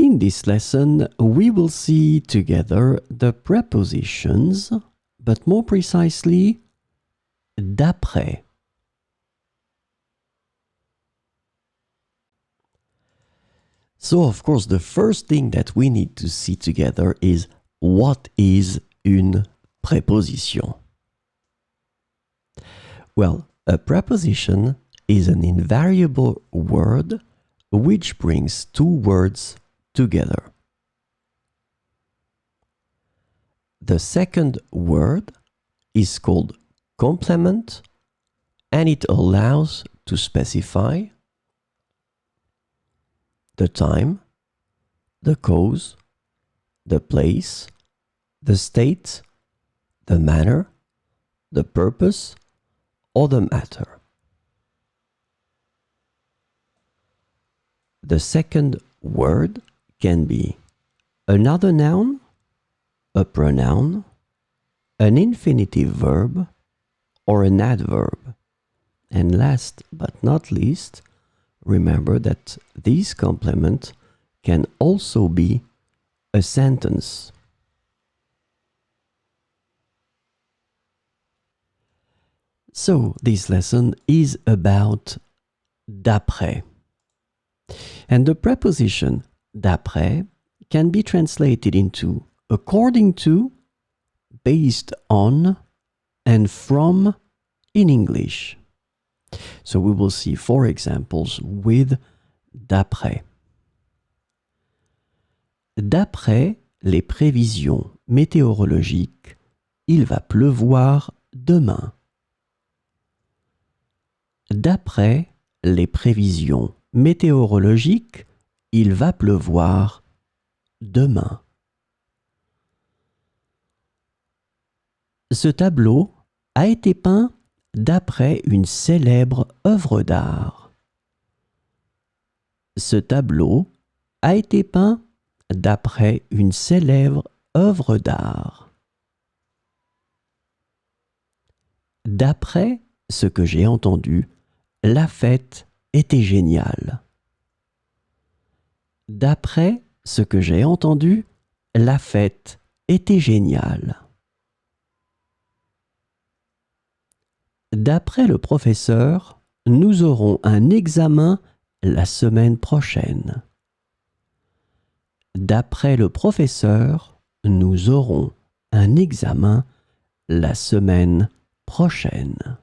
In this lesson, we will see together the prepositions, but more precisely, d'après. So, of course, the first thing that we need to see together is what is une préposition? Well, a preposition is an invariable word which brings two words together. The second word is called complement, and it allows to specify the time, the cause, the place, the state, the manner, the purpose, or the matter. The second word can be another noun, a pronoun, an infinitive verb, or an adverb. And last but not least, remember that this complement can also be a sentence. So, this lesson is about d'après. And the preposition d'après can be translated into according to, based on, and from in English. So we will see four examples with d'après. D'après les prévisions météorologiques, il va pleuvoir demain. D'après les prévisions météorologiques, il va pleuvoir demain. Ce tableau a été peint d'après une célèbre œuvre d'art. Ce tableau a été peint d'après une célèbre œuvre d'art. D'après ce que j'ai entendu, la fête était géniale. D'après ce que j'ai entendu, la fête était géniale. D'après le professeur, nous aurons un examen la semaine prochaine. D'après le professeur, nous aurons un examen la semaine prochaine.